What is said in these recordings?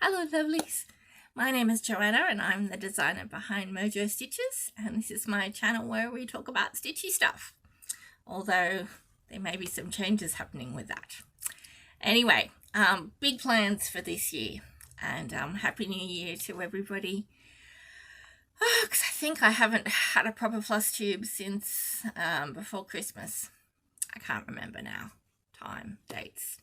Hello lovelies, my name is Joanna and I'm the designer behind Mojo Stitches, and this is my channel where we talk about stitchy stuff, although there may be some changes happening with that. Anyway, big plans for this year, and Happy New Year to everybody. Because I think I haven't had a proper Flosstube since before Christmas. I can't remember now, dates.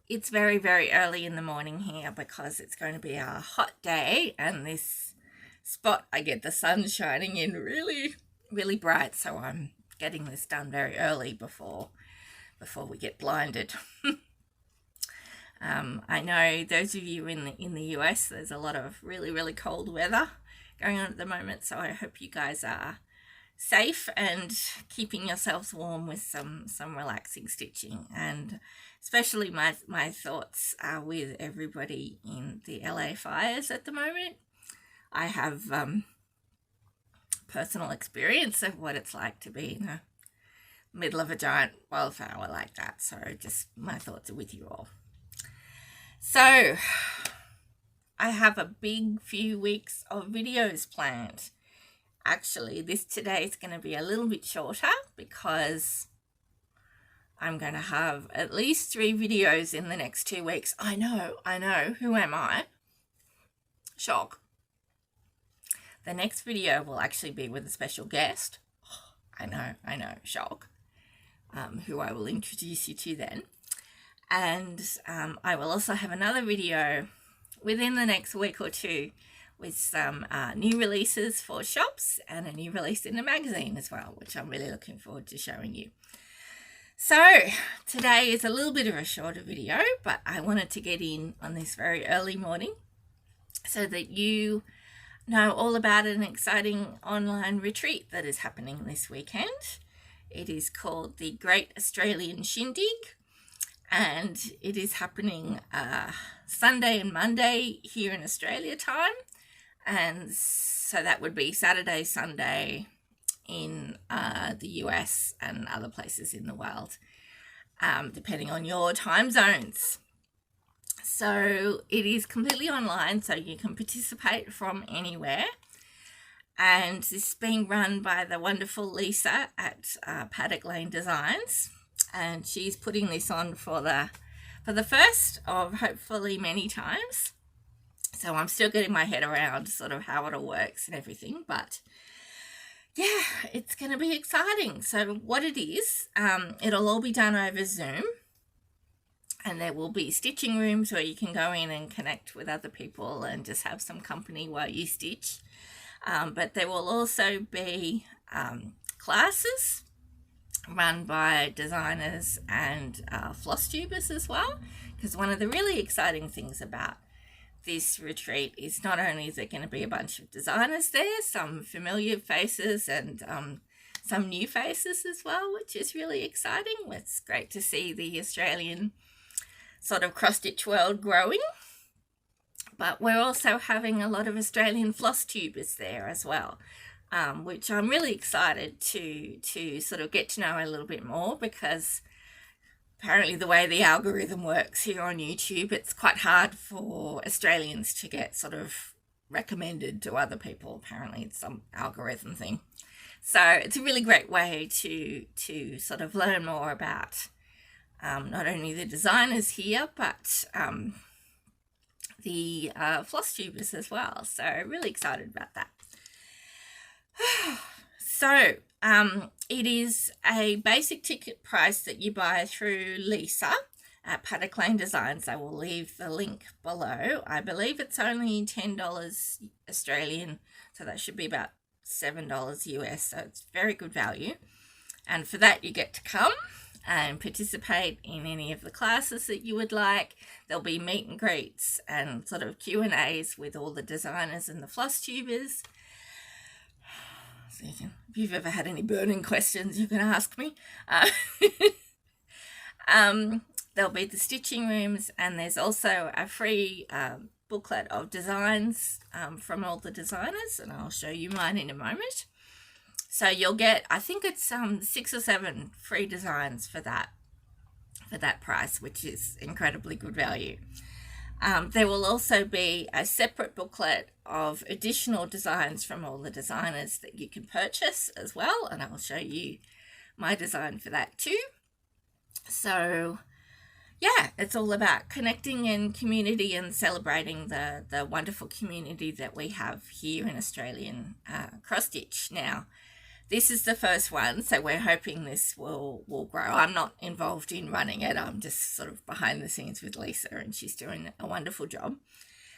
It's very, very early in the morning here because it's going to be a hot day, and this spot I get the sun shining in really, really bright, so I'm getting this done very early before we get blinded. I know those of you in the US, there's a lot of really, really cold weather going on at the moment, so I hope you guys are safe and keeping yourselves warm with some relaxing stitching. And especially my thoughts are with everybody in the LA fires at the moment. I have personal experience of what it's like to be in the middle of a giant wildfire like that, so just my thoughts are with you all. So I have a big few weeks of videos planned. Actually, today is going to be a little bit shorter because I'm going to have at least 3 videos in the next 2 weeks. I know. Who am I? Shock. The next video will actually be with a special guest. I know, shock. Who I will introduce you to then. And I will also have another video within the next week or two with some new releases for shops and a new release in the magazine as well, which I'm really looking forward to showing you. So today is a little bit of a shorter video, but I wanted to get in on this very early morning so that you know all about an exciting online retreat that is happening this weekend. It is called the Great Australian Shindig, and it is happening Sunday and Monday here in Australia time, and so that would be Saturday, Sunday in the US and other places in the world, depending on your time zones. So it is completely online, so you can participate from anywhere, and this is being run by the wonderful Lisa at Paddock Lane Designs, and she's putting this on for the first of hopefully many times. So I'm still getting my head around sort of how it all works and everything, but yeah, it's going to be exciting. So what it is, it'll all be done over Zoom, and there will be stitching rooms where you can go in and connect with other people and just have some company while you stitch. But there will also be classes run by designers and Flosstubers as well, because one of the really exciting things about this retreat is not only is there going to be a bunch of designers there, some familiar faces and some new faces as well, which is really exciting. It's great to see the Australian sort of cross-stitch world growing, but we're also having a lot of Australian Flosstubers there as well, which I'm really excited to sort of get to know a little bit more, because apparently the way the algorithm works here on YouTube, it's quite hard for Australians to get sort of recommended to other people. Apparently it's some algorithm thing. So it's a really great way to sort of learn more about not only the designers here, but the Flosstubers as well. So really excited about that. So it is a basic ticket price that you buy through Lisa at Paddock Lane Designs. I will leave the link below. I believe it's only $10 Australian, so that should be about $7 US, so it's very good value. And for that you get to come and participate in any of the classes that you would like. There'll be meet and greets and sort of Q&As with all the designers and the Flosstubers. So if you've ever had any burning questions, you can ask me. There'll be the stitching rooms, and there's also a free booklet of designs from all the designers, and I'll show you mine in a moment. So you'll get, I think it's 6 or 7 free designs for that price, which is incredibly good value. There will also be a separate booklet of additional designs from all the designers that you can purchase as well, and I'll show you my design for that too. So yeah, it's all about connecting in community and celebrating the wonderful community that we have here in Australian cross stitch. Now, this is the first one, so we're hoping this will grow. I'm not involved in running it. I'm just sort of behind the scenes with Lisa, and she's doing a wonderful job.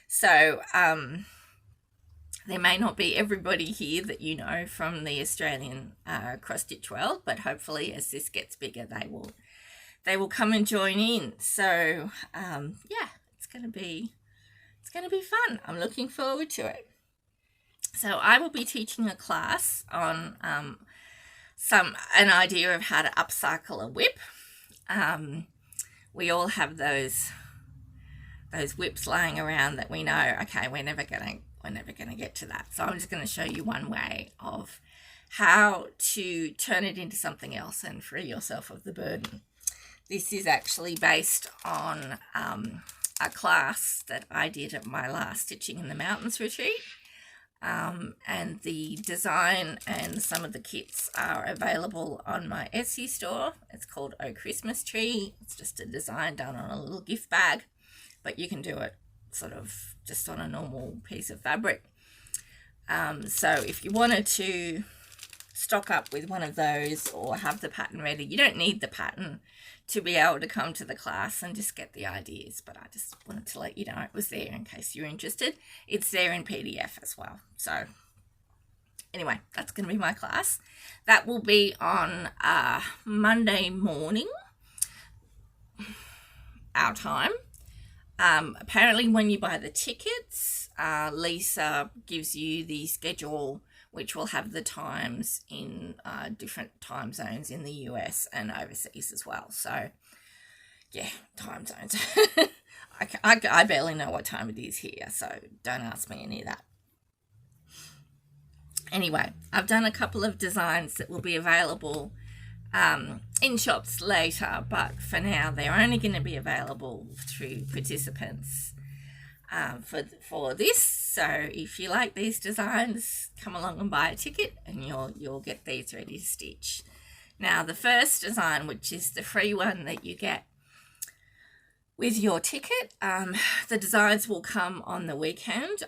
So there may not be everybody here that you know from the Australian cross stitch world, but hopefully as this gets bigger, they will come and join in. So yeah, it's going to be fun. I'm looking forward to it. So I will be teaching a class on an idea of how to upcycle a whip. We all have those whips lying around that we know, okay, we're never gonna get to that. So I'm just going to show you one way of how to turn it into something else and free yourself of the burden. This is actually based on a class that I did at my last Stitching in the Mountains retreat. And the design and some of the kits are available on my Etsy store. It's called Oh Christmas Tree. It's just a design done on a little gift bag, but you can do it sort of just on a normal piece of fabric. So if you wanted to stock up with one of those or have the pattern ready, you don't need the pattern to be able to come to the class and just get the ideas, but I just wanted to let you know it was there in case you're interested. It's there in PDF as well. So anyway, that's going to be my class. That will be on Monday morning, our time. Apparently when you buy the tickets, Lisa gives you the schedule which will have the times in different time zones in the US and overseas as well. So yeah, time zones. I barely know what time it is here, so don't ask me any of that. Anyway, I've done a couple of designs that will be available in shops later, but for now they're only going to be available through participants for this. So if you like these designs, come along and buy a ticket and you'll get these ready to stitch. Now the first design, which is the free one that you get with your ticket, the designs will come on the weekend.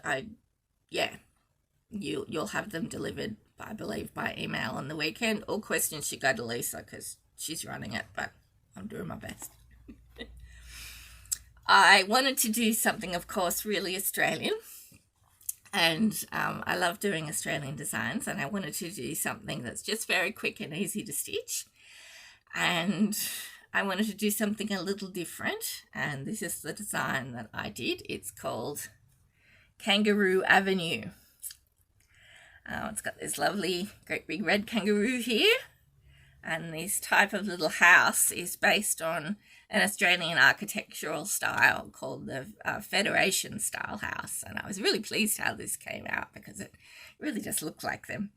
You'll have them delivered, I believe, by email on the weekend. All questions should go to Lisa because she's running it, but I'm doing my best. I wanted to do something, of course, really Australian, and I love doing Australian designs, and I wanted to do something that's just very quick and easy to stitch, and I wanted to do something a little different, and this is the design that I did. It's called Kangaroo Avenue. It's got this lovely great big red kangaroo here, and this type of little house is based on an Australian architectural style called the Federation style house, and I was really pleased how this came out because it really just looked like them.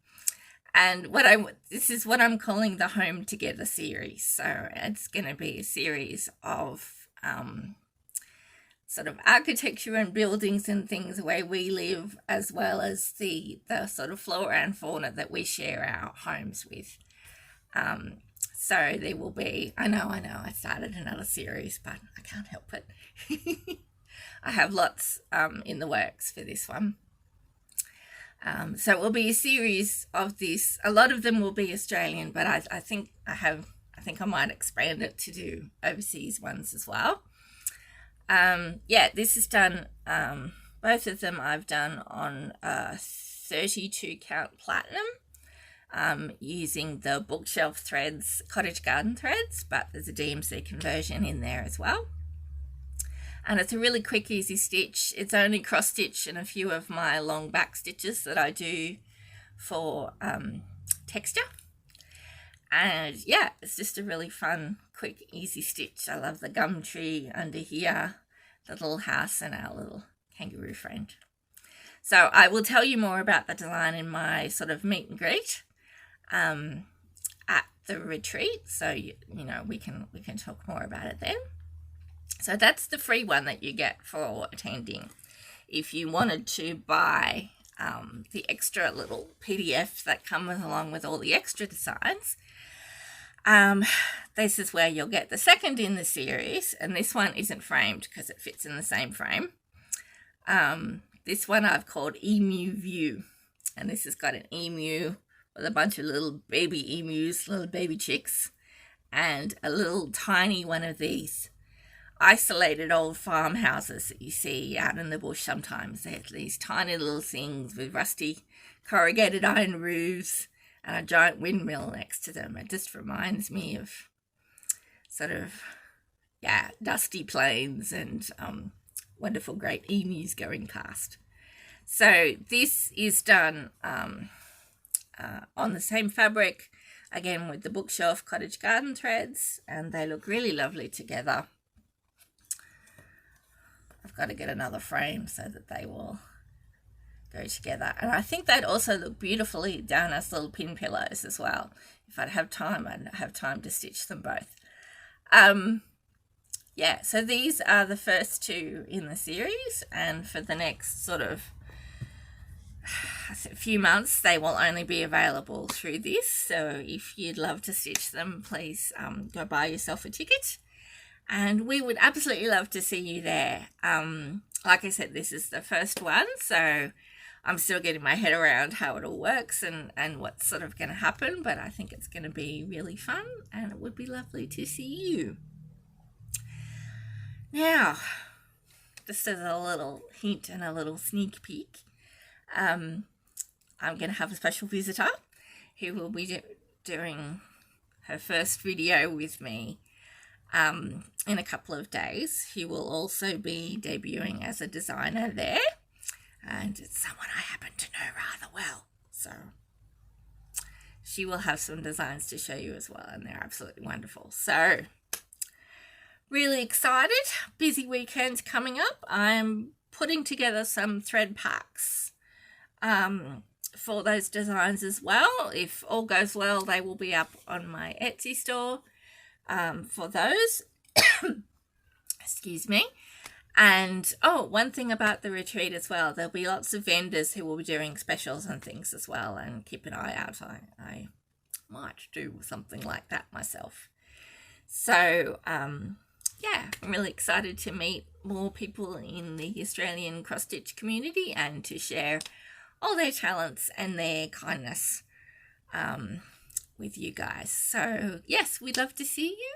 And this is what I'm calling the Home Together series. So it's going to be a series of sort of architecture and buildings and things where we live, as well as the sort of flora and fauna that we share our homes with. So there will be, I know, I started another series, but I can't help it. I have lots in the works for this one. So it will be a series of this. A lot of them will be Australian, but I think I might expand it to do overseas ones as well. This is done, both of them I've done on 32 count platinum, using the bookshelf threads, cottage garden threads, but there's a DMC conversion in there as well. And it's a really quick, easy stitch. It's only cross stitch and a few of my long back stitches that I do for texture. And yeah, it's just a really fun, quick, easy stitch. I love the gum tree under here, the little house, and our little kangaroo friend. So I will tell you more about the design in my sort of meet and greet at the retreat. So you know we can talk more about it then. So that's the free one that you get for attending. If you wanted to buy the extra little PDF that comes along with all the extra designs, this is where you'll get the second in the series, and this one isn't framed because it fits in the same frame. This one I've called Emu View, and this has got an emu with a bunch of little baby emus, little baby chicks, and a little tiny one of these isolated old farmhouses that you see out in the bush sometimes. They're these tiny little things with rusty corrugated iron roofs and a giant windmill next to them. It just reminds me of sort of, dusty plains and wonderful great emus going past. So this is done on the same fabric, again with the bookshelf cottage garden threads, and they look really lovely together. I've got to get another frame so that they will go together. And I think they'd also look beautifully down as little pin pillows as well. If I'd have time, I'd have time to stitch them both. So these are the first two in the series, and for the next sort of few months they will only be available through this. So if you'd love to stitch them, please go buy yourself a ticket, and we would absolutely love to see you there. Like I said, this is the first one, so I'm still getting my head around how it all works and what's sort of going to happen, but I think it's going to be really fun, and it would be lovely to see you. Now, just as a little hint and a little sneak peek, I'm going to have a special visitor who will be doing her first video with me in a couple of days. He will also be debuting as a designer there, and it's someone I happen to know rather well, so she will have some designs to show you as well, and they're absolutely wonderful. So really excited. Busy weekend coming up. I'm putting together some thread packs for those designs as well. If all goes well, they will be up on my Etsy store for those. Excuse me. And one thing about the retreat as well, there'll be lots of vendors who will be doing specials and things as well, and keep an eye out. I might do something like that myself. So I'm really excited to meet more people in the Australian cross-stitch community and to share all their talents and their kindness with you guys. So yes, we'd love to see you,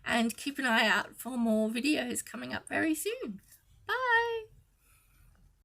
and keep an eye out for more videos coming up very soon.